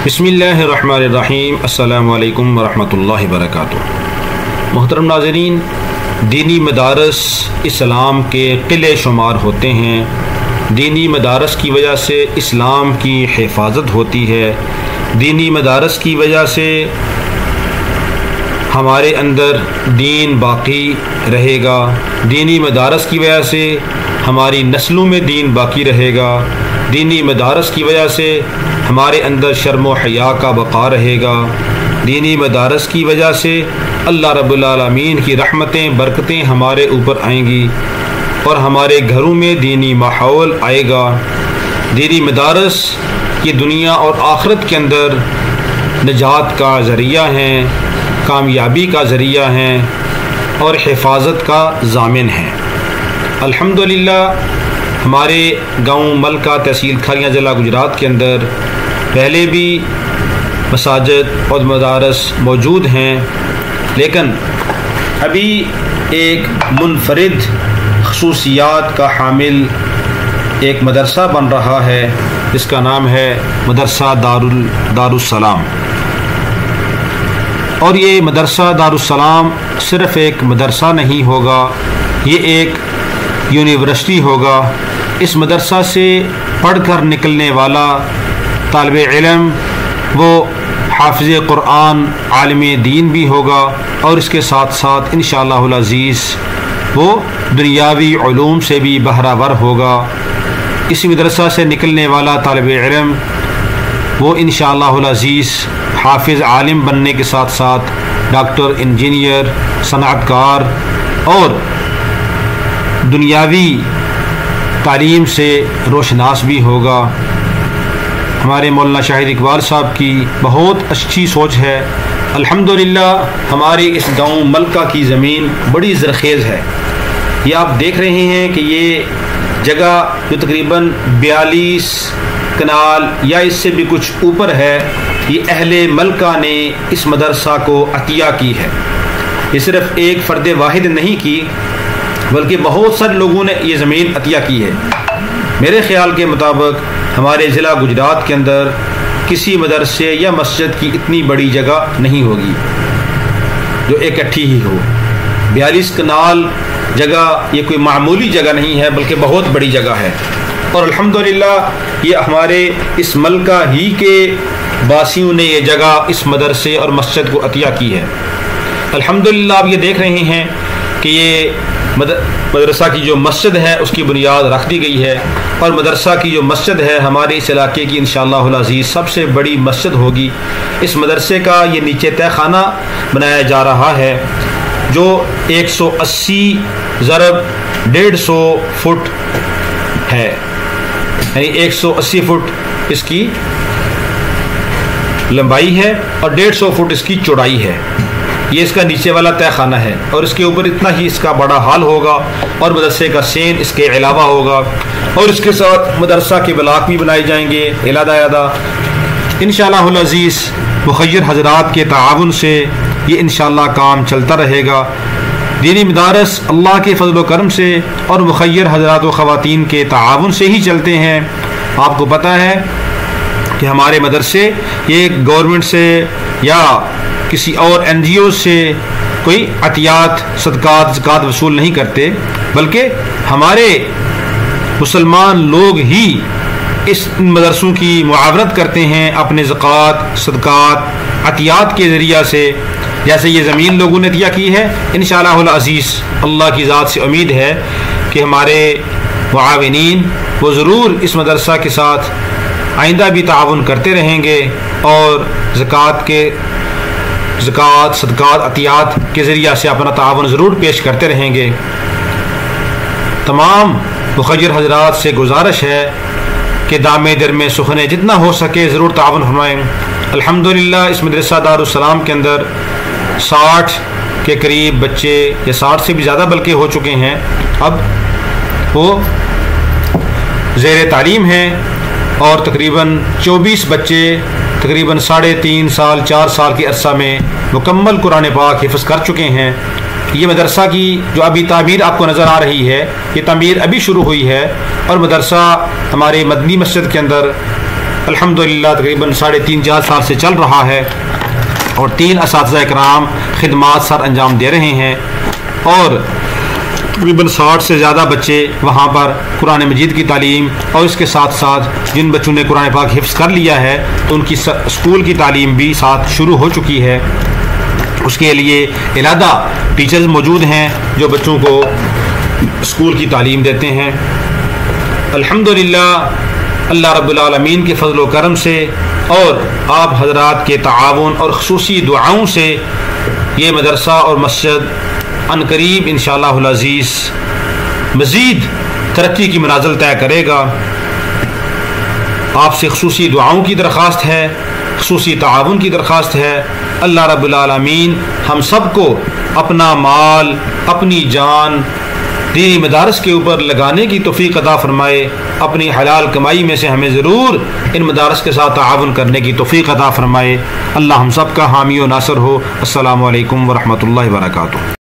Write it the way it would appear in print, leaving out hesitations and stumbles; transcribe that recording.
بسم اللہ الرحمن الرحیم۔ السلام علیکم ورحمۃ اللہ وبرکاتہ۔ محترم ناظرین، دینی مدارس اسلام کے قلعے شمار ہوتے ہیں۔ دینی مدارس کی وجہ سے اسلام کی حفاظت ہوتی ہے۔ دینی مدارس کی وجہ سے ہمارے اندر دین باقی رہے گا۔ دینی مدارس کی وجہ سے ہماری نسلوں میں دین باقی رہے گا۔ دینی مدارس کی وجہ سے ہمارے اندر شرم و حیا کا بقا رہے گا۔ دینی مدارس کی وجہ سے اللہ رب العالمین کی رحمتیں برکتیں ہمارے اوپر آئیں گی اور ہمارے گھروں میں دینی ماحول آئے گا۔ دینی مدارس یہ دنیا اور آخرت کے اندر نجات کا ذریعہ ہیں، کامیابی کا ذریعہ ہیں اور حفاظت کا ضامن ہیں۔ الحمدللہ ہمارے گاؤں ملکہ تحصیل کھاریاں ضلع گجرات کے اندر پہلے بھی مساجد اور مدارس موجود ہیں، لیکن ابھی ایک منفرد خصوصیات کا حامل ایک مدرسہ بن رہا ہے جس کا نام ہے مدرسہ دارالسلام۔ اور یہ مدرسہ دارالسلام صرف ایک مدرسہ نہیں ہوگا، یہ ایک یونیورسٹی ہوگا۔ اس مدرسہ سے پڑھ کر نکلنے والا طالب علم وہ حافظ قرآن عالم دین بھی ہوگا اور اس کے ساتھ ساتھ انشاءاللہ العزیز وہ دنیاوی علوم سے بھی بہرہ ور ہوگا۔ اسی مدرسہ سے نکلنے والا طالب علم وہ انشاءاللہ العزیز حافظ عالم بننے کے ساتھ ساتھ ڈاکٹر، انجینئر، صنعت کار اور دنیاوی تعلیم سے روشناس بھی ہوگا۔ ہمارے مولانا شاہد اقبال صاحب کی بہت اچھی سوچ ہے۔ الحمدللہ ہماری اس گاؤں ملکہ کی زمین بڑی زرخیز ہے۔ یہ آپ دیکھ رہے ہیں کہ یہ جگہ جو تقریباً 42 کنال یا اس سے بھی کچھ اوپر ہے، یہ اہل ملکہ نے اس مدرسہ کو عطیہ کی ہے۔ یہ صرف ایک فرد واحد نہیں کی بلکہ بہت سارے لوگوں نے یہ زمین عطیہ کی ہے۔ میرے خیال کے مطابق ہمارے ضلع گجرات کے اندر کسی مدرسے یا مسجد کی اتنی بڑی جگہ نہیں ہوگی جو اکٹھی ہی ہو۔ 42 کنال جگہ یہ کوئی معمولی جگہ نہیں ہے بلکہ بہت بڑی جگہ ہے، اور الحمدللہ یہ ہمارے اس ملکہ ہی کے باسیوں نے یہ جگہ اس مدرسے اور مسجد کو عطیہ کی ہے۔ الحمدللہ آپ یہ دیکھ رہے ہیں کہ یہ مدرسہ کی جو مسجد ہے اس کی بنیاد رکھ دی گئی ہے، اور مدرسہ کی جو مسجد ہے ہمارے اس علاقے کی انشاءاللہ العزیز سب سے بڑی مسجد ہوگی۔ اس مدرسے کا یہ نیچے تہہ خانہ بنایا جا رہا ہے جو 180 ضرب 150 فٹ ہے، یعنی 180 فٹ اس کی لمبائی ہے اور 150 فٹ اس کی چوڑائی ہے۔ یہ اس کا نیچے والا تہہ خانہ ہے اور اس کے اوپر اتنا ہی اس کا بڑا ہال ہوگا اور مدرسے کا سین اس کے علاوہ ہوگا، اور اس کے ساتھ مدرسہ کے بلاک بھی بنائے جائیں گے علیحدہ انشاءاللہ العزیز۔ مخیر حضرات کے تعاون سے یہ انشاءاللہ کام چلتا رہے گا۔ دینی مدارس اللہ کے فضل و کرم سے اور مخیر حضرات و خواتین کے تعاون سے ہی چلتے ہیں۔ آپ کو پتہ ہے کہ ہمارے مدرسے یہ گورنمنٹ سے یا کسی اور NGO سے کوئی عطیات، صدقات، زکوٰۃ وصول نہیں کرتے، بلکہ ہمارے مسلمان لوگ ہی اس مدرسوں کی معاونت کرتے ہیں اپنے زکوٰۃ، صدقات، عطیات کے ذریعہ سے۔ جیسے یہ زمین لوگوں نے عطیہ کی ہے، انشاءاللہ العزیز اللہ کی ذات سے امید ہے کہ ہمارے معاونین وہ ضرور اس مدرسہ کے ساتھ آئندہ بھی تعاون کرتے رہیں گے اور زکوٰۃ، صدقات، عطیات کے ذریعہ سے اپنا تعاون ضرور پیش کرتے رہیں گے۔ تمام مخیر حضرات سے گزارش ہے کہ دامے در میں سخنے جتنا ہو سکے ضرور تعاون فرمائیں۔ الحمدللہ اس مدرسہ دارالسلام کے اندر 60 کے قریب بچے، یا 60 سے بھی زیادہ بلکہ ہو چکے ہیں، اب وہ زیر تعلیم ہیں، اور تقریباً 24 بچے تقریباً 3.5 سال 4 سال کے عرصہ میں مکمل قرآن پاک حفظ کر چکے ہیں۔ یہ مدرسہ کی جو ابھی تعمیر آپ کو نظر آ رہی ہے، یہ تعمیر ابھی شروع ہوئی ہے، اور مدرسہ ہمارے مدنی مسجد کے اندر الحمدللہ تقریباً 3.5-4 سال سے چل رہا ہے، اور 3 اساتذہ کرام خدمات سر انجام دے رہے ہیں، اور تقریباً 60 سے زیادہ بچے وہاں پر قرآن مجید کی تعلیم، اور اس کے ساتھ ساتھ جن بچوں نے قرآن پاک حفظ کر لیا ہے تو ان کی اسکول کی تعلیم بھی ساتھ شروع ہو چکی ہے۔ اس کے لیے علیحدہ ٹیچرز موجود ہیں جو بچوں کو اسکول کی تعلیم دیتے ہیں۔ الحمدللہ اللہ رب العالمین کے فضل و کرم سے اور آپ حضرات کے تعاون اور خصوصی دعاؤں سے یہ مدرسہ اور مسجد عنقریب انشاءاللہ العزیز مزید ترقی کی منازل طے کرے گا۔ آپ سے خصوصی دعاؤں کی درخواست ہے، خصوصی تعاون کی درخواست ہے۔ اللہ رب العالمین ہم سب کو اپنا مال، اپنی جان دینی مدارس کے اوپر لگانے کی توفیق عطا فرمائے، اپنی حلال کمائی میں سے ہمیں ضرور ان مدارس کے ساتھ تعاون کرنے کی توفیق عطا فرمائے۔ اللہ ہم سب کا حامی و ناصر ہو۔ السلام علیکم ورحمۃ اللہ وبرکاتہ۔